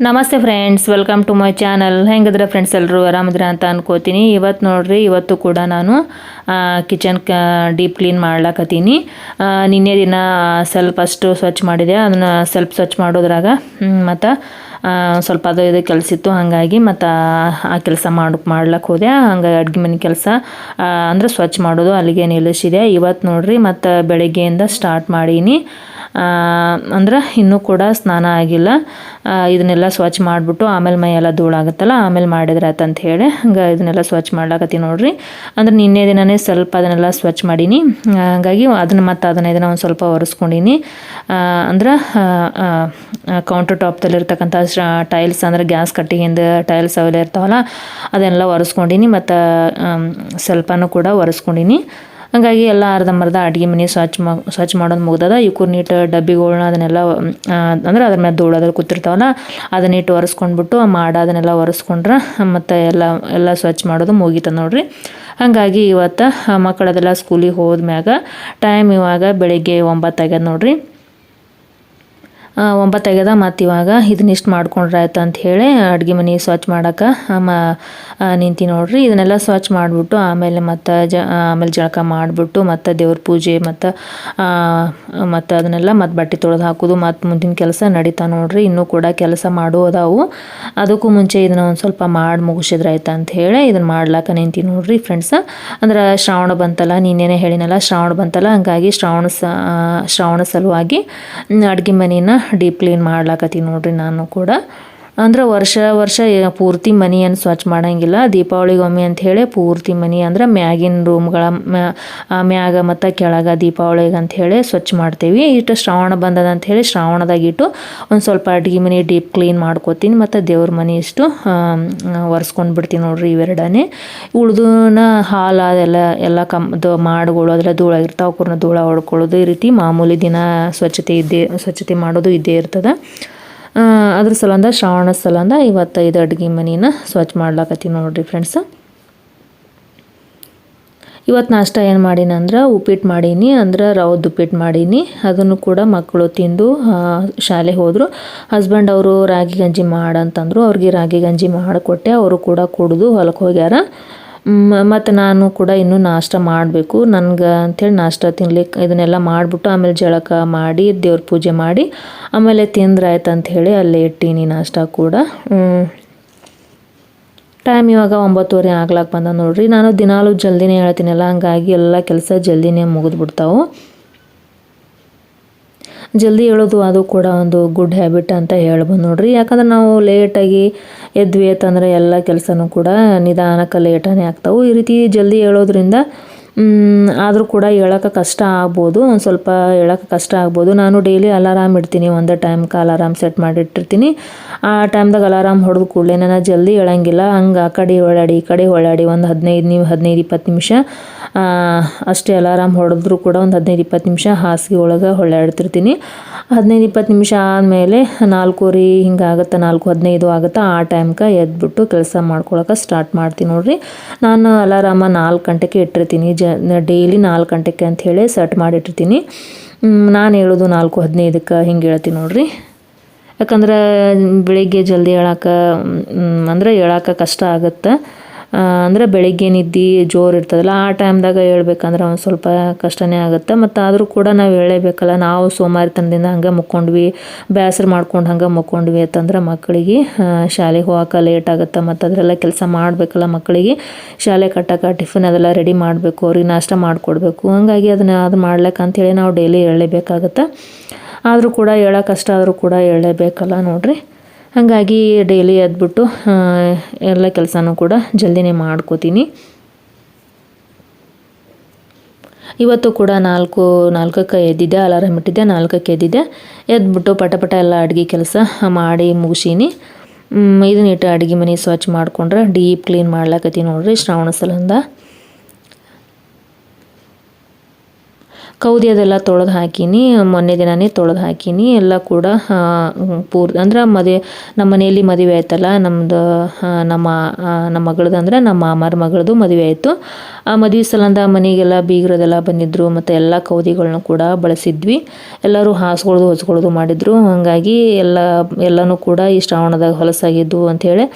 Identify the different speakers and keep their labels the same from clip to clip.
Speaker 1: ನಮಸ್ತೆ friends, welcome to my channel. ಹೆಂಗಿದ್ರೆ friends ಎಲ್ಲರೂ ಆರಾಮಿದ್ರೆ ಅಂತ ಅನ್ಕೋತೀನಿ. ಇವತ್ತು ನೋಡ್ರಿ, ಇವತ್ತು ಕೂಡ ನಾನು ಕಿಚನ್ ಡೀಪ್ ಕ್ಲೀನ್ ಮಾಡ್ಲಾಕತ್ತೀನಿ. ನಿನ್ನೆ ದಿನ ಸ್ವಲ್ಪ ಅಷ್ಟು ಸ್ವಚ್ಛ ಮಾಡಿದೆ. ಅದನ್ನು ಸ್ವಲ್ಪ ಸ್ವಚ್ಛ ಮಾಡೋದ್ರಾಗ ಮತ್ತು ಸ್ವಲ್ಪ ಅದು ಇದು ಕೆಲಸ ಇತ್ತು. ಹಾಗಾಗಿ ಮತ್ತು ಆ ಕೆಲಸ ಮಾಡ್ಲಕ್ಕೆ ಹೋದೆ. ಹಂಗಾಗಿ ಅಡುಗೆ ಮನೆ ಕೆಲಸ ಅಂದರೆ ಸ್ವಚ್ಛ ಮಾಡೋದು ಅಲ್ಲಿಗೆ ನಿಲ್ಲಿಸಿದೆ. ಇವತ್ತು ನೋಡ್ರಿ, ಮತ್ತು ಬೆಳಗ್ಗೆಯಿಂದ ಸ್ಟಾರ್ಟ್ ಮಾಡೀನಿ. ಅಂದ್ರೆ ಇನ್ನೂ ಕೂಡ ಸ್ನಾನ ಆಗಿಲ್ಲ. ಇದನ್ನೆಲ್ಲ ಸ್ವಚ್ಛ ಮಾಡಿಬಿಟ್ಟು ಆಮೇಲೆ ಮೈ ಎಲ್ಲ ಧೂಳಾಗುತ್ತಲ್ಲ, ಆಮೇಲೆ ಮಾಡಿದ್ರೆ ಆಯ್ತಂತ ಹೇಳಿ ಹಂಗೆ ಇದನ್ನೆಲ್ಲ ಸ್ವಚ್ಛ ಮಾಡ್ಲಾಕತ್ತೀನಿ ನೋಡ್ರಿ. ಅಂದ್ರೆ ನಿನ್ನೆ ದಿನವೇ ಸ್ವಲ್ಪ ಅದನ್ನೆಲ್ಲ ಸ್ವಚ್ಛ ಮಾಡೀನಿ. ಹಾಗಾಗಿ ಅದನ್ನು ಒಂದು ಸ್ವಲ್ಪ ಒರೆಸ್ಕೊಂಡೀನಿ. ಅಂದ್ರೆ ಕೌಂಟರ್ ಟಾಪ್ದಲ್ಲಿರ್ತಕ್ಕಂಥ ಟೈಲ್ಸ್, ಅಂದರೆ ಗ್ಯಾಸ್ ಕಟ್ಟಿಗೆಯಿಂದ ಟೈಲ್ಸ್ ಅವೆಲ್ಲ ಇರ್ತಾವಲ್ಲ, ಅದನ್ನೆಲ್ಲ ಒರೆಸ್ಕೊಂಡೀನಿ. ಮತ್ತು ಸ್ವಲ್ಪನೂ ಕೂಡ ಒರೆಸ್ಕೊಂಡೀನಿ. ಹಾಗಾಗಿ ಎಲ್ಲ ಅರ್ಧಂಬರ್ಧ ಅಡುಗೆ ಮನೆ ಸ್ವಚ್ಛ ಮಾಡೋದು ಮುಗ್ದದ. ಇವಕ್ಕೂ ನೀಟ್ ಡಬ್ಬಿಗಳ್ನ ಅದನ್ನೆಲ್ಲ ಅಂದ್ರೆ ಅದ್ರ ಮೇಲೆ ಧೂಳೋದ್ರಲ್ಲಿ ಕೂತಿರ್ತಾವಲ್ಲ, ಅದನ್ನ ನೀಟ್ ಒರೆಸ್ಕೊಂಡ್ಬಿಟ್ಟು ಅದನ್ನೆಲ್ಲ ಒರೆಸ್ಕೊಂಡ್ರೆ ಮತ್ತು ಎಲ್ಲ ಸ್ವಚ್ಛ ಮಾಡೋದು ಮುಗೀತದೆ ನೋಡ್ರಿ. ಹಾಗಾಗಿ ಇವತ್ತು ಮಕ್ಕಳದೆಲ್ಲ ಸ್ಕೂಲಿಗೆ ಹೋದ್ಮ್ಯಾಗ ಟೈಮ್ ಇವಾಗ ಬೆಳಿಗ್ಗೆ 9 ಆಗ್ಯದ ನೋಡ್ರಿ. 9 ಆಗ್ಯದ. ಮತ್ತು ಇವಾಗ ಇದನ್ನಿಷ್ಟು ಮಾಡ್ಕೊಂಡ್ರೆ ಆಯ್ತು ಅಂತ ಹೇಳಿ ಅಡುಗೆ ಮನೆ ಸ್ವಚ್ಛ ಮಾಡೋಕೆ ನಿಂತು ನೋಡ್ರಿ. ಇದನ್ನೆಲ್ಲ ಸ್ವಚ್ಛ ಮಾಡಿಬಿಟ್ಟು ಆಮೇಲೆ ಆಮೇಲೆ ಜಳಕ ಮಾಡಿಬಿಟ್ಟು ಮತ್ತು ದೇವ್ರ ಪೂಜೆ ಮತ್ತು ಅದನ್ನೆಲ್ಲ ಮತ್ತು ಬಟ್ಟೆ ತೊಳೆದು ಹಾಕೋದು ಮತ್ತು ಮುಂದಿನ ಕೆಲಸ ನಡೀತಾ ನೋಡ್ರಿ. ಇನ್ನೂ ಕೂಡ ಕೆಲಸ ಮಾಡೋದಾವು. ಅದಕ್ಕೂ ಮುಂಚೆ ಇದನ್ನು ಒಂದು ಸ್ವಲ್ಪ ಮಾಡಿ ಮುಗಿಸಿದ್ರೆ ಆಯ್ತು ಅಂತ ಹೇಳಿ ಇದನ್ನು ಮಾಡ್ಲಾಕ ನಿಂತು ನೋಡ್ರಿ ಫ್ರೆಂಡ್ಸ. ಅಂದ್ರೆ ಶ್ರಾವಣ ಬಂತಲ್ಲ, ನಿನ್ನೆನೇ ಹೇಳಿನಲ್ಲ ಶ್ರಾವಣ ಬಂತಲ್ಲ, ಹಾಗಾಗಿ ಶ್ರಾವಣ ಸಲುವಾಗಿ ಅಡುಗೆ ಮನೇನ ಡೀಪ್ ಕ್ಲೀನ್ ಮಾಡ್ಲಾಕತ್ತೀನಿ ನೋಡ್ರಿ ನಾನು ಕೂಡ. ಅಂದ್ರೆ ವರ್ಷ ಪೂರ್ತಿ ಮನೆಯನ್ನು ಸ್ವಚ್ಛ ಮಾಡೋಂಗಿಲ್ಲ. ದೀಪಾವಳಿಗೊಮ್ಮೆ ಅಂಥೇಳಿ ಪೂರ್ತಿ ಮನೆ ಅಂದರೆ ಮ್ಯಾಗಿನ ರೂಮ್ಗಳ ಮ್ಯಾಗ ಮತ್ತು ಕೆಳಗೆ ದೀಪಾವಳಿಗೆ ಅಂಥೇಳಿ ಸ್ವಚ್ಛ ಮಾಡ್ತೀವಿ. ಇಟ್ಟು ಶ್ರಾವಣ ಬಂದದ ಅಂಥೇಳಿ ಶ್ರಾವಣದಾಗಿಟ್ಟು ಒಂದು ಸ್ವಲ್ಪ ಅಡುಗೆ ಮನೆ ಡೀಪ್ ಕ್ಲೀನ್ ಮಾಡ್ಕೋತೀನಿ. ಮತ್ತು ದೇವ್ರ ಮನೆ ಇಷ್ಟು ಒರೆಸ್ಕೊಂಡು ಬಿಡ್ತೀನಿ ನೋಡ್ರಿ. ಇವೆರಡನೇ ಉಳ್ದೂನ ಹಾಲು ಎಲ್ಲ ಮಾಡ್ಗಳು ಅದೆಲ್ಲ ಧೂಳಾಗಿರ್ತಾವೆ, ಅವ್ರನ್ನ ಧೂಳ ಹೊಡ್ಕೊಳ್ಳೋದು, ಈ ರೀತಿ ಮಾಮೂಲಿ ದಿನ ಸ್ವಚ್ಛತೆ ಮಾಡೋದು ಇದ್ದೇ ಇರ್ತದೆ. ಅದ್ರ ಸಲಂದ ಶ್ರಾವಣ ಸಲಂದ ಇವತ್ತು ಇದು ಅಡುಗೆ ಮನೇನ ಸ್ವಚ್ಛ ಮಾಡ್ಲಾಕತ್ತೀನಿ ನೋಡ್ರಿ ಫ್ರೆಂಡ್ಸ್. ಇವತ್ತು ನಾಷ್ಟ ಏನು ಮಾಡೀನಿ ಅಂದ್ರೆ ಉಪ್ಪಿಟ್ಟು ಮಾಡೀನಿ. ಅಂದ್ರೆ ರವದ ಉಪ್ಪಿಟ್ಟು ಮಾಡೀನಿ. ಅದನ್ನು ಕೂಡ ಮಕ್ಕಳು ತಿಂದು ಶಾಲೆಗೆ ಹೋದರು. ಹಸ್ಬೆಂಡ್ ಅವರು ರಾಗಿ ಗಂಜಿ ಮಾಡಂತಂದರು. ಅವ್ರಿಗೆ ರಾಗಿ ಗಂಜಿ ಮಾಡಿಕೊಟ್ಟೆ. ಅವರು ಕೂಡ ಕುಡಿದು ಹೊಲಕ್ಕೆ ಹೋಗ್ಯಾರ. ಮತ್ತು ನಾನು ಕೂಡ ಇನ್ನೂ ನಾಷ್ಟ ಮಾಡಬೇಕು. ನನಗೆ ಅಂಥೇಳಿ ನಾಷ್ಟ ತಿನ್ಲಿಕ್ಕೆ ಇದನ್ನೆಲ್ಲ ಮಾಡಿಬಿಟ್ಟು ಆಮೇಲೆ ಜಳಕ ಮಾಡಿ ದೇವ್ರ ಪೂಜೆ ಮಾಡಿ ಆಮೇಲೆ ತಿಂದ್ರೆ ಆಯ್ತು ಅಂಥೇಳಿ ಅಲ್ಲೇ ಇಟ್ಟೀನಿ ನಾಷ್ಟ ಕೂಡ. ಟೈಮ್ ಇವಾಗ 9:30 ಆಗ್ಲಾಕ ಬಂದ ನೋಡ್ರಿ. ನಾನು ದಿನಾಲೂ ಜಲ್ದಿನೇ ಹೇಳ್ತೀನಲ್ಲ, ಹಂಗಾಗಿ ಎಲ್ಲ ಕೆಲಸ ಜಲ್ದಿನೇ ಮುಗಿದ್ಬಿಡ್ತಾವೆ. ಜಲ್ದಿ ಹೇಳೋದು ಅದು ಕೂಡ ಒಂದು ಗುಡ್ ಹ್ಯಾಬಿಟ್ ಅಂತ ಹೇಳ್ಬೋದು ನೋಡ್ರಿ. ಯಾಕಂದ್ರೆ ನಾವು ಲೇಟಾಗಿ ಎದ್ವಿ ಅಂತಂದರೆ ಎಲ್ಲ ಕೆಲಸನೂ ಕೂಡ ನಿಧಾನಕ್ಕೆ ಲೇಟಾನೇ ಆಗ್ತಾವೆ. ಈ ರೀತಿ ಜಲ್ದಿ ಹೇಳೋದ್ರಿಂದ ಆದರೂ ಕೂಡ ಹೇಳೋಕೆ ಕಷ್ಟ ಆಗ್ಬೋದು, ಒಂದು ಸ್ವಲ್ಪ ಹೇಳೋಕೆ ಕಷ್ಟ ಆಗ್ಬೋದು. ನಾನು ಡೈಲಿ ಅಲಾರಾಮ್ ಇಡ್ತೀನಿ. ಒಂದೇ ಟೈಮ್ಗೆ ಅಲಾರಾಮ್ ಸೆಟ್ ಮಾಡಿಟ್ಟಿರ್ತೀನಿ. ಆ ಟೈಮ್ದಾಗ ಅಲಾರಾಮ್ ಹೊಡೆದು ಕೂಡಲೇ ನಾನು ಜಲ್ದಿ ಹೇಳಂಗಿಲ್ಲ. ಹಂಗೆ ಆ ಕಡೆ ಹೊಳ್ಳಾಡಿ ಈ ಕಡೆ ಹೊಳ್ಳಾಡಿ ಒಂದು 15-20 ನಿಮಿಷ ಅಷ್ಟೇ ಅಲಾರಾಮ್ ಹೊಡೆದ್ರೂ ಕೂಡ ಒಂದು 15-20 ನಿಮಿಷ ಹಾಸಿಗೆ ಒಳಗೆ ಹೊಳ್ಳಾಡ್ತಿರ್ತೀನಿ. 15-20 ನಿಮಿಷ ಆದಮೇಲೆ 4:30 ಹಿಂಗಾಗುತ್ತೆ, 4:15 ಆಗುತ್ತೆ. ಆ ಟೈಮ್ಗೆ ಎದ್ಬಿಟ್ಟು ಕೆಲಸ ಮಾಡ್ಕೊಳಕ್ಕೆ ಸ್ಟಾರ್ಟ್ ಮಾಡ್ತೀನಿ ನೋಡ್ರಿ. ನಾನು ಅಲಾರಾಮ 4 ಗಂಟೆಗೆ ಇಟ್ಟಿರ್ತೀನಿ. ಡೈಲಿ 4 ಗಂಟೆಗೆ ಅಂಥೇಳಿ ಸೆಟ್ ಮಾಡಿಟ್ಟಿರ್ತೀನಿ. ನಾನು ಹೇಳೋದು 4:15 ಹಿಂಗೆ ಹೇಳ್ತೀನಿ ನೋಡ್ರಿ. ಯಾಕಂದ್ರೆ ಬೆಳಿಗ್ಗೆ ಜಲ್ದಿ ಹೇಳೋಕೆ ಕಷ್ಟ ಆಗುತ್ತೆ. ಅಂದರೆ ಬೆಳಿಗ್ಗೆ ನಿದ್ದೆ ಜೋರು ಇರ್ತದಲ್ಲ, ಆ ಟೈಮ್ದಾಗ ಹೇಳ್ಬೇಕಂದ್ರೆ ಒಂದು ಸ್ವಲ್ಪ ಕಷ್ಟನೇ ಆಗುತ್ತೆ. ಮತ್ತು ಆದರೂ ಕೂಡ ನಾವು ಹೇಳಲೇಬೇಕಲ್ಲ. ನಾವು ಸೋಮಾರಿತನದಿಂದ ಹಂಗೆ ಮುಕ್ಕೊಂಡ್ವಿ, ಬೇಸರ ಮಾಡ್ಕೊಂಡು ಹಂಗೆ ಮುಕ್ಕೊಂಡ್ವಿ ಅಂತಂದ್ರೆ ಮಕ್ಕಳಿಗೆ ಶಾಲೆಗೆ ಹೋಗೋಕೆ ಲೇಟ್ ಆಗುತ್ತೆ. ಮತ್ತು ಅದರೆಲ್ಲ ಕೆಲಸ ಮಾಡಬೇಕಲ್ಲ. ಮಕ್ಕಳಿಗೆ ಶಾಲೆ ಕಟ್ಟೋಕೆ ಟಿಫಿನ್ ಅದೆಲ್ಲ ರೆಡಿ ಮಾಡಬೇಕು, ಅವ್ರಿಗೆ ನಾಷ್ಟ ಮಾಡಿಕೊಡ್ಬೇಕು. ಹಾಗಾಗಿ ಅದು ಮಾಡ್ಲಿಕ್ಕೆ ಅಂಥೇಳಿ ನಾವು ಡೈಲಿ ಹೇಳಲೇಬೇಕಾಗತ್ತೆ. ಆದರೂ ಕೂಡ ಹೇಳೋಕೆ ಕಷ್ಟ ಆದರೂ ಕೂಡ ಹೇಳಲೇಬೇಕಲ್ಲ ನೋಡ್ರಿ. ಹಾಗಾಗಿ ಡೈಲಿ ಎದ್ಬಿಟ್ಟು ಎಲ್ಲ ಕೆಲಸನೂ ಕೂಡ ಜಲ್ದಿನೇ ಮಾಡ್ಕೋತೀನಿ. ಇವತ್ತು ಕೂಡ 4:04ಕ್ಕೆ ಎದ್ದಿದ್ದೆ. ಅಲಾರಾಮ್ ಇಟ್ಟಿದ್ದೆ, 4ಕ್ಕೆ ಎದ್ದಿದ್ದೆ. ಎದ್ಬಿಟ್ಟು ಪಟ ಎಲ್ಲ ಅಡುಗೆ ಕೆಲಸ ಮಾಡಿ ಮುಗಿಸೀನಿ. ಇದನ್ನಿಟ್ಟು ಅಡುಗೆ ಮನೆ ಸ್ವಚ್ಛ ಮಾಡಿಕೊಂಡ್ರೆ ಡೀಪ್ ಕ್ಲೀನ್ ಮಾಡ್ಲಾಕತ್ತೀನಿ ನೋಡ್ರಿ ಶ್ರಾವಣ ಸಲಂದ. ಕೌದಿ ಅದೆಲ್ಲ ತೊಳೆದು ಹಾಕೀನಿ, ಮೊನ್ನೆ ದಿನವೇ ತೊಳೆದು ಹಾಕೀನಿ ಎಲ್ಲ ಕೂಡ. ಅಂದ್ರೆ ನಮ್ಮ ಮನೆಯಲ್ಲಿ ಮದುವೆ ಆಯ್ತಲ್ಲ, ನಮ್ಮ ಮಗಳದ್ದು ಅಂದರೆ ನಮ್ಮ ಮಾಮರ ಮಗಳದ್ದು ಮದುವೆ ಆಯಿತು. ಆ ಮದುವೆ ಸಲಂದ ಮನೆಗೆಲ್ಲ ಬೀಗರದೆಲ್ಲ ಬಂದಿದ್ದರು ಮತ್ತು ಎಲ್ಲ ಕೌದಿಗಳನ್ನ ಕೂಡ ಬಳಸಿದ್ವಿ. ಎಲ್ಲರೂ ಹೊಚ್ಕೊಳ್ಳೋದು ಮಾಡಿದರು. ಹಾಗಾಗಿ ಎಲ್ಲನೂ ಕೂಡ ಈ ಶ್ರಾವಣದಾಗ ಹೊಲಸಾಗಿದ್ದು ಅಂಥೇಳಿ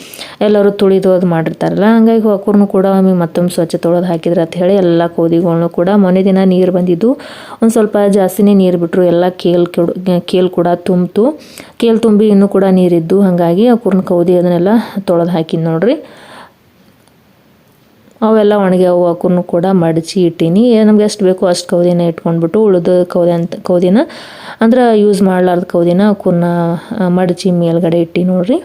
Speaker 1: ಎಲ್ಲರೂ ತುಳಿದು ಅದು ಮಾಡಿರ್ತಾರಲ್ಲ, ಹಂಗಾಗಿ ಹೊಕ್ಕರ್ನು ಕೂಡ ಮತ್ತೊಮ್ಮೆ ಸ್ವಚ್ಛ ತೊಳೆದು ಹಾಕಿದ್ರೆ ಅಂತ ಹೇಳಿ ಎಲ್ಲ ಕೌದಿಗಳ್ನು ಕೂಡ ಮೊನ್ನೆ ದಿನ ನೀರು ಬಂದಿದ್ದು ಒಂದು ಸ್ವಲ್ಪ ಜಾಸ್ತಿನೇ ನೀರು ಬಿಟ್ಟರು. ಎಲ್ಲ ಕೇಲ್ ಕೂಡ ತುಂಬಿತು. ಕೇಲ್ ತುಂಬಿ ಇನ್ನೂ ಕೂಡ ನೀರಿದ್ದು, ಹಾಗಾಗಿ ಅವಕ್ಕೂರ್ನ ಕೌದಿ ಅದನ್ನೆಲ್ಲ ತೊಳೆದು ಹಾಕಿನಿ ನೋಡ್ರಿ. ಅವೆಲ್ಲ ಒಣಗ್ಯಾವು. ಅವಕ್ಕೂರ್ನು ಕೂಡ ಮಡಚಿ ಇಟ್ಟೀನಿ. ನಮ್ಗೆ ಎಷ್ಟು ಬೇಕೋ ಅಷ್ಟು ಕೌದಿನ ಇಟ್ಕೊಂಡ್ಬಿಟ್ಟು ಉಳಿದ ಕೌದಿನ ಅಂದ್ರೆ ಯೂಸ್ ಮಾಡಲಾರ್ದ ಕೌದಿನ ಅವಕ್ಕೂರ್ನ ಮಡಚಿ ಮೇಲ್ಗಡೆ ಇಟ್ಟು ನೋಡ್ರಿ.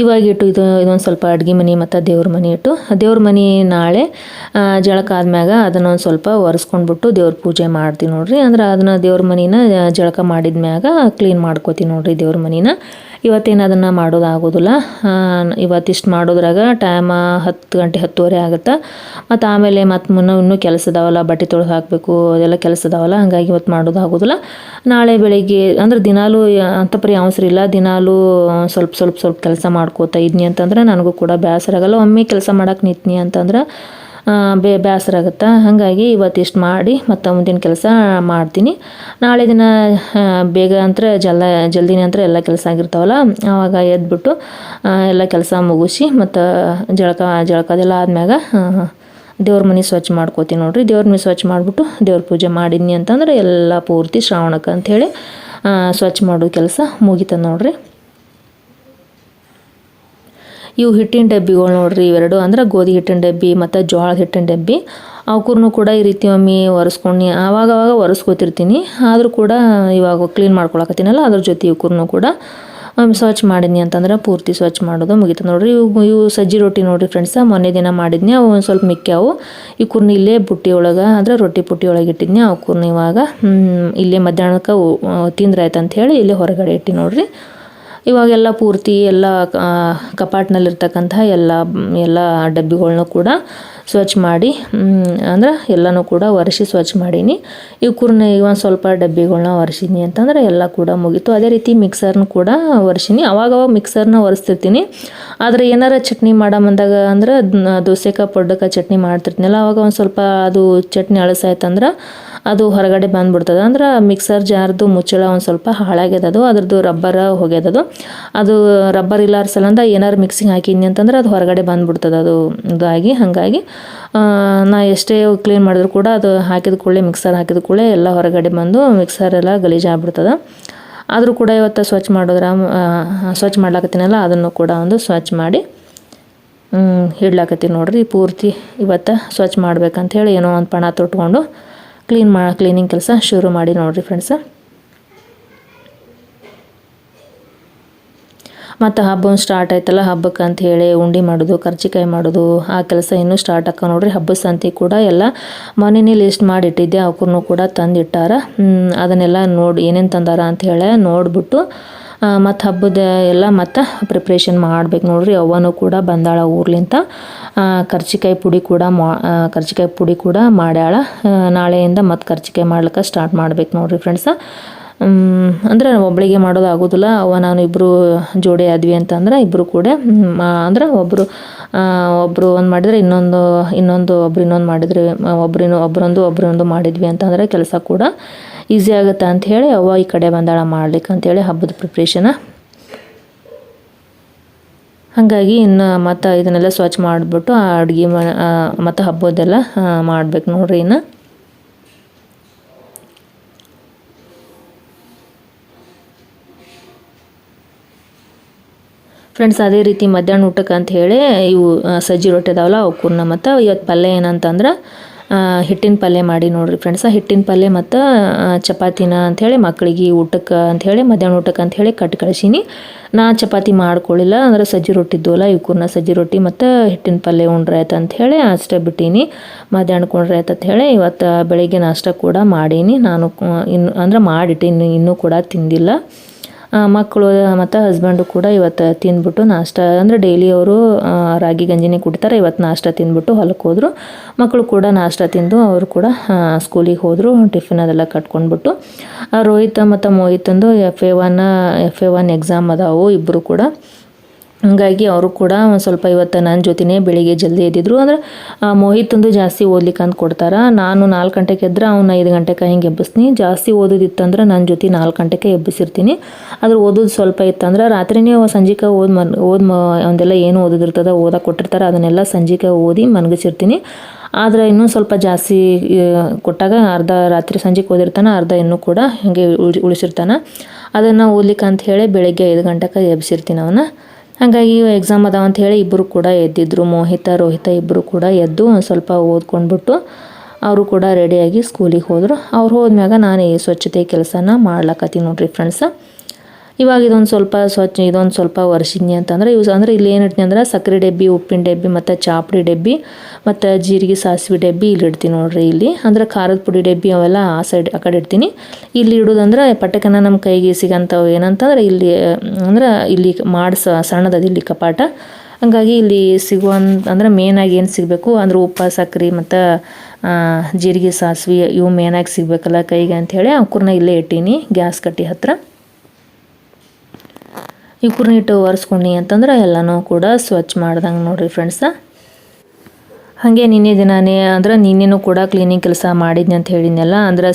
Speaker 1: ಇವಾಗಿಟ್ಟು ಇದೊಂದು ಸ್ವಲ್ಪ ಅಡುಗೆ ಮನೆ ಮತ್ತು ದೇವ್ರ ಮನೆ ಇಟ್ಟು, ದೇವ್ರ ಮನೆ ನಾಳೆ ಜಳಕ ಆದ್ಮ್ಯಾಗ ಅದನ್ನೊಂದು ಸ್ವಲ್ಪ ಒರೆಸ್ಕೊಂಡ್ಬಿಟ್ಟು ದೇವ್ರ ಪೂಜೆ ಮಾಡ್ತೀವಿ ನೋಡ್ರಿ. ಅಂದ್ರೆ ಅದನ್ನು ದೇವ್ರ ಮನಿನ ಜಳಕ ಮಾಡಿದ್ಮ್ಯಾಗ ಕ್ಲೀನ್ ಮಾಡ್ಕೋತೀವಿ ನೋಡ್ರಿ ದೇವ್ರ ಮನಿನ. ಇವತ್ತೇನು ಅದನ್ನು ಮಾಡೋದಾಗೋದಿಲ್ಲ. ಇವತ್ತಿಷ್ಟು ಮಾಡೋದ್ರಾಗ ಟೈಮ 10 ಗಂಟೆ 10:30 ಆಗುತ್ತೆ. ಮತ್ತು ಆಮೇಲೆ ಇನ್ನೂ ಕೆಲಸ ಇದಾವಲ್ಲ, ಬಟ್ಟೆ ತೊಳೆದು ಹಾಕಬೇಕು, ಅದೆಲ್ಲ ಕೆಲಸ ಇದಾವಲ್ಲ, ಹಾಗಾಗಿ ಇವತ್ತು ಮಾಡೋದಾಗೋದಿಲ್ಲ. ನಾಳೆ ಬೆಳಿಗ್ಗೆ ಅಂದ್ರೆ ದಿನಾಲೂ ಅಂತಪರಿ ಅವಸರ ಇಲ್ಲ, ದಿನಾಲೂ ಸ್ವಲ್ಪ ಕೆಲಸ ಮಾಡ್ಕೋತಾ ಇದ್ನಿ ಅಂತಂದ್ರೆ ನನಗೂ ಕೂಡ ಬೇಸರ ಆಗಲ್ಲ. ಒಮ್ಮೆ ಕೆಲಸ ಮಾಡಕ್ಕೆ ನಿಂತ್ನಿ ಅಂತಂದ್ರೆ ಬೇಸರ ಆಗುತ್ತೆ. ಹಾಗಾಗಿ ಇವತ್ತಿಷ್ಟು ಮಾಡಿ ಮತ್ತು ಮುಂದಿನ ಕೆಲಸ ಮಾಡ್ತೀನಿ. ನಾಳೆ ದಿನ ಬೇಗ ಅಂದ್ರೆ ಜಲ್ದಿನೇ ಅಂದ್ರೆ ಎಲ್ಲ ಕೆಲಸ ಆಗಿರ್ತಾವಲ್ಲ, ಆವಾಗ ಎದ್ಬಿಟ್ಟು ಎಲ್ಲ ಕೆಲಸ ಮುಗಿಸಿ ಮತ್ತು ಜಳಕದೆಲ್ಲ ಆದ್ಮ್ಯಾಗ ದೇವ್ರ ಮನೆ ಸ್ವಚ್ಛ ಮಾಡ್ಕೋತೀನಿ ನೋಡ್ರಿ. ದೇವ್ರ ಮನೆ ಸ್ವಚ್ಛ ಮಾಡಿಬಿಟ್ಟು ದೇವ್ರ ಪೂಜೆ ಮಾಡಿದ್ನಿ ಅಂತಂದ್ರೆ ಎಲ್ಲ ಪೂರ್ತಿ ಶ್ರಾವಣಕ್ಕೆ ಅಂಥೇಳಿ ಸ್ವಚ್ಛ ಮಾಡೋ ಕೆಲಸ ಮುಗಿತದೆ ನೋಡ್ರಿ. ಇವು ಹಿಟ್ಟಿನ ಡಬ್ಬಿಗಳು ನೋಡ್ರಿ, ಇವೆರಡು ಅಂದ್ರೆ ಗೋಧಿ ಹಿಟ್ಟಿನ ಡಬ್ಬಿ ಮತ್ತು ಜೋಳದ ಹಿಟ್ಟಿನ ಡಬ್ಬಿ. ಅವಕ್ಕೂರ್ನು ಕೂಡ ಈ ರೀತಿ ಒಮ್ಮೆ ಒರೆಸ್ಕೊಂಡು ಆವಾಗ ಒರೆಸ್ಕೋತಿರ್ತೀನಿ. ಆದರೂ ಕೂಡ ಇವಾಗ ಕ್ಲೀನ್ ಮಾಡ್ಕೊಳಕತ್ತೀನಲ್ಲ, ಅದ್ರ ಜೊತೆ ಇವಕ್ಕೂರ್ನು ಕೂಡ ಒಮ್ಮೆ ಸ್ವಚ್ಛ ಮಾಡಿದ್ನಿ ಅಂತಂದ್ರೆ ಪೂರ್ತಿ ಸ್ವಚ್ಛ ಮಾಡೋದು ಮುಗಿತು ನೋಡ್ರಿ. ಇವು ಸಜ್ಜಿ ರೊಟ್ಟಿ ನೋಡ್ರಿ ಫ್ರೆಂಡ್ಸ, ಮೊನ್ನೆ ದಿನ ಮಾಡಿದ್ನಿ. ಅವು ಒಂದು ಸ್ವಲ್ಪ ಮಿಕ್ಕ್ಯಾವು. ಇವಕ್ಕೂರ್ನ ಇಲ್ಲೇ ಬುಟ್ಟಿ ಒಳಗೆ ಅಂದ್ರೆ ರೊಟ್ಟಿ ಪುಟ್ಟಿ ಒಳಗೆ ಇಟ್ಟಿದ್ನಿ. ಅವಕ್ಕೂರ್ನ ಇವಾಗ ಇಲ್ಲೇ ಮಧ್ಯಾಹ್ನಕ್ಕೆ ತಿಂದ್ರಾಯ್ತು ಅಂಥೇಳಿ ಇಲ್ಲೇ ಹೊರಗಡೆ ಇಟ್ಟು ನೋಡ್ರಿ. ಇವಾಗೆಲ್ಲ ಪೂರ್ತಿ ಎಲ್ಲ ಕಪಾಟಿನಲ್ಲಿರ್ತಕ್ಕಂಥ ಎಲ್ಲ ಡಬ್ಬಿಗಳ್ನೂ ಕೂಡ ಸ್ವಚ್ಛ ಮಾಡಿ ಅಂದ್ರೆ ಎಲ್ಲನೂ ಕೂಡ ಒರೆಸಿ ಸ್ವಚ್ಛ ಮಾಡೀನಿ. ಇವಕ್ಕೂರ್ನ ಈಗ ಒಂದು ಸ್ವಲ್ಪ ಡಬ್ಬಿಗಳ್ನ ಒರೆಸಿದ್ನಿ ಅಂತಂದ್ರೆ ಎಲ್ಲ ಕೂಡ ಮುಗೀತು. ಅದೇ ರೀತಿ ಮಿಕ್ಸರ್ನು ಕೂಡ ಒರೆಸೀನಿ. ಅವಾಗವಾಗ ಮಿಕ್ಸರ್ನ ಒರೆಸ್ತಿರ್ತೀನಿ. ಆದರೆ ಏನಾರ ಚಟ್ನಿ ಮಾಡಮಂದಾಗ ಅಂದ್ರೆ ದೋಸೆಗೆ ಪೊಡ್ಡಕ್ಕೆ ಚಟ್ನಿ ಮಾಡ್ತಿರ್ತೀನಲ್ಲ, ಅವಾಗ ಒಂದು ಸ್ವಲ್ಪ ಅದು ಚಟ್ನಿ ಅಳಸಾಯ್ತಂದ್ರೆ ಅದು ಹೊರಗಡೆ ಬಂದುಬಿಡ್ತದೆ. ಅಂದ್ರೆ ಮಿಕ್ಸರ್ ಜಾರ್ದು ಮುಚ್ಚಳ ಒಂದು ಸ್ವಲ್ಪ ಹಾಳಾಗ್ಯದದು, ಅದ್ರದ್ದು ರಬ್ಬರ ಹೋಗ್ಯದದು. ಅದು ರಬ್ಬರ್ ಇಲ್ಲಾರ ಸಲಂದ ಏನಾರು ಮಿಕ್ಸಿಂಗ್ ಹಾಕಿದ್ನಿ ಅಂತಂದ್ರೆ ಅದು ಹೊರಗಡೆ ಬಂದುಬಿಡ್ತದೆ ಅದು ಇದಾಗಿ. ಹಾಗಾಗಿ ನಾ ಎಷ್ಟೇ ಕ್ಲೀನ್ ಮಾಡಿದ್ರು ಕೂಡ ಅದು ಹಾಕಿದ ಕೂಡಲೇ ಮಿಕ್ಸರ್ ಹಾಕಿದ ಕೂಡಲೇ ಎಲ್ಲ ಹೊರಗಡೆ ಬಂದು ಮಿಕ್ಸರೆಲ್ಲ ಗಲೀಜಾಗ್ಬಿಡ್ತದೆ. ಆದರೂ ಕೂಡ ಇವತ್ತು ಸ್ವಚ್ಛ ಮಾಡ್ಲಾಕತ್ತೀನಲ್ಲ, ಅದನ್ನು ಕೂಡ ಒಂದು ಸ್ವಚ್ಛ ಮಾಡಿ ಇಡ್ಲಾಕತ್ತೀನಿ ನೋಡ್ರಿ. ಪೂರ್ತಿ ಇವತ್ತು ಸ್ವಚ್ಛ ಮಾಡ್ಬೇಕಂಥೇಳಿ ಏನೋ ಒಂದು ಪಣ ತೊಟ್ಕೊಂಡು ಕ್ಲೀನಿಂಗ್ ಕೆಲಸ ಶುರು ಮಾಡಿ ನೋಡ್ರಿ ಫ್ರೆಂಡ್ಸ. ಮತ್ತು ಹಬ್ಬ ಸ್ಟಾರ್ಟ್ ಆಯ್ತಲ್ಲ, ಹಬ್ಬಕ್ಕೆ ಅಂತ ಹೇಳಿ ಉಂಡೆ ಮಾಡೋದು, ಕರ್ಜಿಕಾಯಿ ಮಾಡೋದು, ಆ ಕೆಲಸ ಇನ್ನೂ ಸ್ಟಾರ್ಟ್ ಆಕ ನೋಡ್ರಿ. ಹಬ್ಬದ ಸಂತೆ ಕೂಡ ಎಲ್ಲ ಮೊನ್ನೆನೇ ಲಿಸ್ಟ್ ಮಾಡಿಟ್ಟಿದ್ದೆ, ಅವಕ್ಕೂ ಕೂಡ ತಂದಿಟ್ಟಾರ. ಅದನ್ನೆಲ್ಲ ನೋಡಿ ಏನೇನು ತಂದಾರ ಅಂತ ಹೇಳಿ ನೋಡಿಬಿಟ್ಟು ಮತ್ತು ಹಬ್ಬದ ಎಲ್ಲ ಮತ್ತು ಪ್ರಿಪ್ರೇಷನ್ ಮಾಡ್ಬೇಕು ನೋಡ್ರಿ. ಅವನು ಕೂಡ ಬಂದಾಳ ಊರ್ಲಿಂತ. ಕರ್ಜಿಕಾಯಿ ಪುಡಿ ಕೂಡ ಮಾಡ್ಯಾಳ. ನಾಳೆಯಿಂದ ಮತ್ತು ಕರ್ಜಿಕಾಯಿ ಮಾಡ್ಲಿಕ್ಕೆ ಸ್ಟಾರ್ಟ್ ಮಾಡ್ಬೇಕು ನೋಡ್ರಿ ಫ್ರೆಂಡ್ಸ. ಅಂದ್ರೆ ಒಬ್ಬಳಿಗೆ ಮಾಡೋದು ಆಗೋದಿಲ್ಲ. ನಾನು ಇಬ್ಬರು ಜೋಡಿ ಆದ್ವಿ ಅಂತಂದ್ರೆ ಇಬ್ಬರು ಕೂಡ ಅಂದ್ರೆ ಒಬ್ಬರು ಒಂದು ಮಾಡಿದರೆ ಇನ್ನೊಂದು ಮಾಡಿದರೆ ಒಬ್ಬರೊಂದು ಮಾಡಿದ್ವಿ ಅಂತಂದರೆ ಕೆಲಸ ಕೂಡ ಈಸಿ ಆಗುತ್ತೆ ಅಂಥೇಳಿ ಈ ಕಡೆ ಬಂದಾಳ ಮಾಡ್ಲಿಕ್ಕೆ ಅಂಥೇಳಿ ಹಬ್ಬದ ಪ್ರಿಪ್ರೇಷನ. ಹಾಗಾಗಿ ಇನ್ನು ಮತ್ತು ಇದನ್ನೆಲ್ಲ ಸ್ವಚ್ಛ ಮಾಡಿಬಿಟ್ಟು ಅಡುಗೆ ಮತ್ತು ಹಬ್ಬದೆಲ್ಲ ಮಾಡ್ಬೇಕು ನೋಡ್ರಿ. ಇನ್ನು ಫ್ರೆಂಡ್ಸ್, ಅದೇ ರೀತಿ ಮಧ್ಯಾಹ್ನ ಊಟಕ್ಕೆ ಅಂತ ಹೇಳಿ ಇವು ಸಜ್ಜಿ ರೊಟ್ಟಿ ಅದಾವಲ್ಲ ಅವಕ್ಕೂರ್ನ ಮತ್ತು ಇವತ್ತು ಪಲ್ಯ ಏನಂತಂದ್ರೆ ಹಿಟ್ಟಿನ ಪಲ್ಯ ಮಾಡಿ ನೋಡ್ರಿ ಫ್ರೆಂಡ್ಸ. ಹಿಟ್ಟಿನ ಪಲ್ಯ ಮತ್ತು ಚಪಾತಿನ ಅಂಥೇಳಿ ಮಕ್ಕಳಿಗೆ ಊಟಕ್ಕೆ ಅಂಥೇಳಿ ಮಧ್ಯಾಹ್ನ ಊಟಕ್ಕೆ ಅಂಥೇಳಿ ಕಟ್ಟಿ ಕಳಿಸೀನಿ. ನಾ ಚಪಾತಿ ಮಾಡ್ಕೊಳ್ಳಿಲ್ಲ, ಅಂದ್ರೆ ಸಜ್ಜಿ ರೊಟ್ಟಿ ಇದ್ದವಲ್ಲ ಇವಕ್ಕೂರ್ನ ಸಜ್ಜಿ ರೊಟ್ಟಿ ಮತ್ತು ಹಿಟ್ಟಿನ ಪಲ್ಯ ಉಂಡ್ರೆ ಆಯ್ತು ಅಂಥೇಳಿ ಅಷ್ಟೇ ಬಿಟ್ಟೀನಿ. ಮಧ್ಯಾಹ್ನಕ್ಕೆ ಉಂಡ್ರೆ ಆಯ್ತು ಅಂಥೇಳಿ ಇವತ್ತು ಬೆಳಿಗ್ಗೆ ನಾಷ್ಟ ಕೂಡ ಮಾಡೀನಿ. ನಾನು ಮಾಡಿಟ್ಟೀನಿ, ಇನ್ನೂ ಕೂಡ ತಿಂದಿಲ್ಲ. ಮಕ್ಕಳು ಮತ್ತು ಹಸ್ಬೆಂಡು ಕೂಡ ಇವತ್ತು ತಿಂದ್ಬಿಟ್ಟು ನಾಷ್ಟ ಅಂದರೆ ಡೈಲಿ ಅವರು ರಾಗಿ ಗಂಜಿನೇ ಕುಡಿತಾರೆ. ಇವತ್ತು ನಾಷ್ಟ ತಿಂದ್ಬಿಟ್ಟು ಹೊಲಕ್ಕೆ ಹೋದರು. ಮಕ್ಕಳು ಕೂಡ ನಾಷ್ಟ ತಿಂದು ಅವರು ಕೂಡ ಸ್ಕೂಲಿಗೆ ಹೋದರು. ಟಿಫಿನ್ ಅದೆಲ್ಲ ಕಟ್ಕೊಂಡ್ಬಿಟ್ಟು ರೋಹಿತ್ ಮತ್ತು ಮೋಹಿತಂದು FA1 ಎಕ್ಸಾಮ್ ಅದಾವು ಇಬ್ಬರು ಕೂಡ. ಹಾಗಾಗಿ ಅವರು ಕೂಡ ಒಂದು ಸ್ವಲ್ಪ ಇವತ್ತು ನನ್ನ ಜೊತೆನೇ ಬೆಳಿಗ್ಗೆ ಜಲ್ದಿ ಎದ್ದಿದ್ರು. ಅಂದರೆ ಮೋಹಿತಂದು ಜಾಸ್ತಿ ಓದ್ಲಿಕ್ಕೆ ಅಂತ ಕೊಡ್ತಾರೆ. ನಾನು 4 ಗಂಟೆಗೆ ಎದ್ರೆ ಅವ್ನು 5 ಗಂಟೆಗೆ ಹಿಂಗೆ ಎಬ್ಬಿಸ್ತೀನಿ. ಜಾಸ್ತಿ ಓದೋದಿತ್ತಂದ್ರೆ ನನ್ನ ಜೊತೆ 4 ಗಂಟೆಗೆ ಎಬ್ಬಿಸಿರ್ತೀನಿ. ಆದ್ರೆ ಓದೋದು ಸ್ವಲ್ಪ ಇತ್ತಂದ್ರೆ ರಾತ್ರಿನೇ ಸಂಜೆಗೆ ಒಂದೆಲ್ಲ ಏನು ಓದೋದಿರ್ತದೆ ಓದಕ್ಕೆ ಕೊಟ್ಟಿರ್ತಾರೆ ಅದನ್ನೆಲ್ಲ ಸಂಜೆಗೆ ಓದಿ ಮನಗಿಸಿರ್ತೀನಿ. ಆದರೆ ಇನ್ನೂ ಸ್ವಲ್ಪ ಜಾಸ್ತಿ ಕೊಟ್ಟಾಗ ಅರ್ಧ ರಾತ್ರಿ ಸಂಜೆಗೆ ಓದಿರ್ತಾನೆ, ಅರ್ಧ ಇನ್ನೂ ಕೂಡ ಹಾಗೆ ಉಳಿಸಿರ್ತಾನೆ. ಅದನ್ನು ಓದ್ಲಿಕ್ಕೆ ಅಂತ ಹೇಳಿ ಬೆಳಗ್ಗೆ 5 ಗಂಟೆಗೆ ಎಬ್ಬಿಸಿರ್ತೀನಿ ಅವನ್ನ. ಹಾಗಾಗಿ ಎಕ್ಸಾಮ್ ಅದಾವ ಅಂತ ಹೇಳಿ ಇಬ್ಬರು ಕೂಡ ಎದ್ದಿದ್ರು. ರೋಹಿತ ಇಬ್ಬರು ಕೂಡ ಎದ್ದು ಒಂದು ಸ್ವಲ್ಪ ಓದ್ಕೊಂಡ್ಬಿಟ್ಟು ಅವರು ಕೂಡ ರೆಡಿಯಾಗಿ ಸ್ಕೂಲಿಗೆ ಹೋದರು. ಅವ್ರು ಹೋದ್ಮ್ಯಾಗ ನಾನು ಈ ಸ್ವಚ್ಛತೆ ಕೆಲಸನ ಮಾಡ್ಲಕತ್ತೀನಿ ನೋಡ್ರಿ ಫ್ರೆಂಡ್ಸ. ಇವಾಗ ಇದೊಂದು ಸ್ವಲ್ಪ ವರ್ಷಿದ್ನಿ ಅಂತಂದ್ರೆ ಅಂದರೆ ಇಲ್ಲಿ ಏನಿಡ್ತೀನಿ ಅಂದ್ರೆ ಸಕ್ಕರೆ ಡಬ್ಬಿ, ಉಪ್ಪಿನ ಡಬ್ಬಿ ಮತ್ತು ಚಾಪುಡಿ ಡಬ್ಬಿ ಮತ್ತು ಜೀರಿಗೆ ಸಾಸಿವೆ ಡಬ್ಬಿ ಇಲ್ಲಿ ಇಡ್ತೀನಿ ನೋಡ್ರಿ. ಇಲ್ಲಿ ಅಂದರೆ ಖಾರದ ಪುಡಿ ಡಬ್ಬಿ ಅವೆಲ್ಲ ಆ ಕಡೆ ಇಡ್ತೀನಿ. ಇಲ್ಲಿ ಇಡೋದಂದ್ರೆ ಪಟಕನ ನಮ್ಮ ಕೈಗೆ ಸಿಗಂಥವು ಏನಂತಂದ್ರೆ ಇಲ್ಲಿ ಅಂದ್ರೆ ಇಲ್ಲಿ ಸಣ್ಣದದು ಇಲ್ಲಿ ಕಪಾಟ. ಹಾಗಾಗಿ ಇಲ್ಲಿ ಅಂದರೆ ಮೇನಾಗಿ ಏನು ಸಿಗಬೇಕು ಅಂದ್ರೆ ಉಪ್ಪು, ಸಕ್ಕರೆ ಮತ್ತು ಜೀರಿಗೆ ಸಾಸಿವೆ ಇವು ಮೇನಾಗಿ ಸಿಗಬೇಕಲ್ಲ ಕೈಗೆ ಅಂಥೇಳಿ ಅವ್ಕೂರನ್ನ ಇಲ್ಲೇ ಇಟ್ಟೀನಿ ಗ್ಯಾಸ್ ಕಟ್ಟಿ ಹತ್ತಿರ. ಇವ್ಕೂರನ್ನ ಇಟ್ಟು ಒರೆಸ್ಕೊಂಡು ಅಂತಂದ್ರೆ ಎಲ್ಲನೂ ಕೂಡ ಸ್ವಚ್ಛ ಮಾಡ್ದಂಗೆ ನೋಡ್ರಿ ಫ್ರೆಂಡ್ಸ. ಹಾಗೆ ನಿನ್ನೆನೂ ಕೂಡ ಕ್ಲೀನಿಂಗ್ ಕೆಲಸ ಮಾಡಿದ್ನಿ ಅಂತ ಹೇಳಿದ್ನಲ್ಲ. ಅಂದರೆ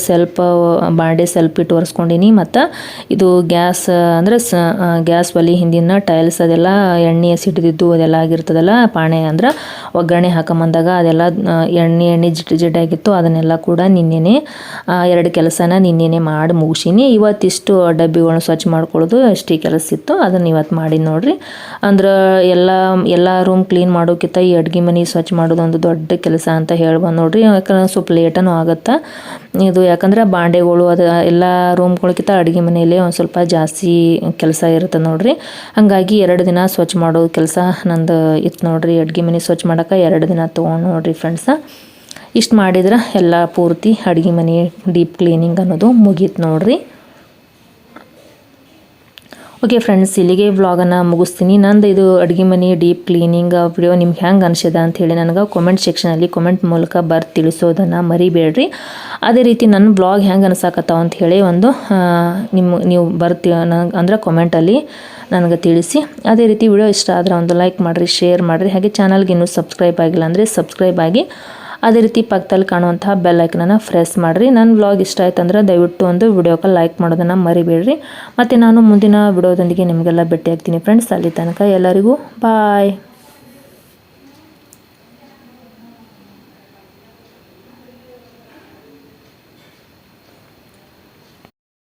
Speaker 1: ಬಾಂಡೆ ಇಟ್ಟು ಒರೆಸ್ಕೊಂಡಿನಿ. ಮತ್ತು ಇದು ಗ್ಯಾಸ್ ಒಲೆ ಹಿಂದಿನ ಟೈಲ್ಸ್ ಅದೆಲ್ಲ ಎಣ್ಣೆ ಸಿಡಿದಿದ್ದು ಅದೆಲ್ಲ ಆಗಿರ್ತದಲ್ಲ, ಪಾಣೆ ಅಂದ್ರೆ ಒಗ್ಗರಣೆ ಹಾಕೊಂಬಂದಾಗ ಅದೆಲ್ಲ ಎಣ್ಣೆ ಜಿಡ್ಡಾಗಿತ್ತು. ಅದನ್ನೆಲ್ಲ ಕೂಡ ನಿನ್ನೆನೇ 2 ಕೆಲಸನ ನಿನ್ನೆನೇ ಮಾಡಿ ಮುಗಿಸೀನಿ. ಇವತ್ತಿಷ್ಟು ಡಬ್ಬಿಗಳನ್ನ ಸ್ವಚ್ಛ ಮಾಡ್ಕೊಳ್ಳೋದು ಅಷ್ಟೇ ಕೆಲಸ ಇತ್ತು, ಅದನ್ನು ಇವತ್ತು ಮಾಡಿದ್ದು ನೋಡ್ರಿ. ಅಂದ್ರೆ ಎಲ್ಲ ರೂಮ್ ಕ್ಲೀನ್ ಮಾಡೋಕ್ಕಿಂತ ಈ ಅಡುಗೆ ಮನೆ ಸ್ವಚ್ಛ ಮಾಡೋದು ದೊಡ್ಡ ಕೆಲಸ ಅಂತ ಹೇಳ್ಬೋದು ನೋಡ್ರಿ. ಯಾಕಂದ್ರೆ ಸ್ವಲ್ಪ ಲೇಟನೂ ಆಗುತ್ತೆ ಇದು. ಯಾಕಂದ್ರೆ ಬಾಂಡೆಗಳು ಅದು ಎಲ್ಲ ರೂಮ್ಗಳಕ್ಕಿಂತ ಅಡುಗೆ ಮನೆಯಲ್ಲೇ ಒಂದು ಸ್ವಲ್ಪ ಜಾಸ್ತಿ ಕೆಲಸ ಇರುತ್ತೆ ನೋಡ್ರಿ. ಹಾಗಾಗಿ 2 ದಿನ ಸ್ವಚ್ಛ ಮಾಡೋ ಕೆಲಸ ನಂದು ಇತ್ತು ನೋಡ್ರಿ. ಅಡುಗೆ ಮನೆ ಸ್ವಚ್ಛ ಮಾಡೋಕೆ 2 ದಿನ ತೊಗೊಂಡು ನೋಡ್ರಿ ಫ್ರೆಂಡ್ಸ. ಇಷ್ಟು ಮಾಡಿದ್ರೆ ಎಲ್ಲ ಪೂರ್ತಿ ಅಡುಗೆ ಮನೆ ಡೀಪ್ ಕ್ಲೀನಿಂಗ್ ಅನ್ನೋದು ಮುಗೀತು ನೋಡ್ರಿ. ಓಕೆ ಫ್ರೆಂಡ್ಸ್, ಇಲ್ಲಿಗೆ ವ್ಲಾಗನ್ನು ಮುಗಿಸ್ತೀನಿ. ನಂದು ಇದು ಅಡುಗೆ ಮನೆ ಡೀಪ್ ಕ್ಲೀನಿಂಗ್ ವಿಡಿಯೋ ನಿಮ್ಗೆ ಹೆಂಗೆ ಅನಿಸಿದೆ ಅಂಥೇಳಿ ನನಗೆ ಕಾಮೆಂಟ್ ಸೆಕ್ಷನಲ್ಲಿ ಕಾಮೆಂಟ್ ಮೂಲಕ ತಿಳಿಸೋದನ್ನು ಮರಿಬೇಡ್ರಿ. ಅದೇ ರೀತಿ ನನ್ನ ವ್ಲಾಗ್ ಹೆಂಗೆ ಅನ್ಸಾಕತ್ತಾವ ಅಂಥೇಳಿ ಒಂದು ನೀವು ಅಂದ್ರೆ ಕಾಮೆಂಟಲ್ಲಿ ನನಗೆ ತಿಳಿಸಿ. ಅದೇ ರೀತಿ ವಿಡಿಯೋ ಇಷ್ಟ ಆದರೆ ಒಂದು ಲೈಕ್ ಮಾಡಿರಿ, ಶೇರ್ ಮಾಡಿರಿ. ಹಾಗೆ ಚಾನಲ್ಗೆ ಇನ್ನೂ ಸಬ್ಸ್ಕ್ರೈಬ್ ಆಗಿಲ್ಲ ಅಂದರೆ ಸಬ್ಸ್ಕ್ರೈಬ್ ಆಗಿ ಅದೇ ರೀತಿ ಪಕ್ಕದಲ್ಲಿ ಕಾಣುವಂತಹ ಬೆಲ್ ಐಕನನ್ನು ಪ್ರೆಸ್ ಮಾಡಿರಿ. ನನ್ನ ವ್ಲಾಗ್ ಇಷ್ಟ ಆಯ್ತು ಅಂದ್ರೆ ದಯವಿಟ್ಟು ಒಂದು ವಿಡಿಯೋಕ್ಕೆ ಲೈಕ್ ಮಾಡೋದನ್ನು ಮರಿಬೇಡ್ರಿ. ಮತ್ತು ನಾನು ಮುಂದಿನ ವಿಡಿಯೋದೊಂದಿಗೆ ನಿಮಗೆಲ್ಲ ಭೇಟಿ ಆಗ್ತೀನಿ ಫ್ರೆಂಡ್ಸ್. ಅಲ್ಲಿ ತನಕ ಎಲ್ಲರಿಗೂ ಬಾಯ್.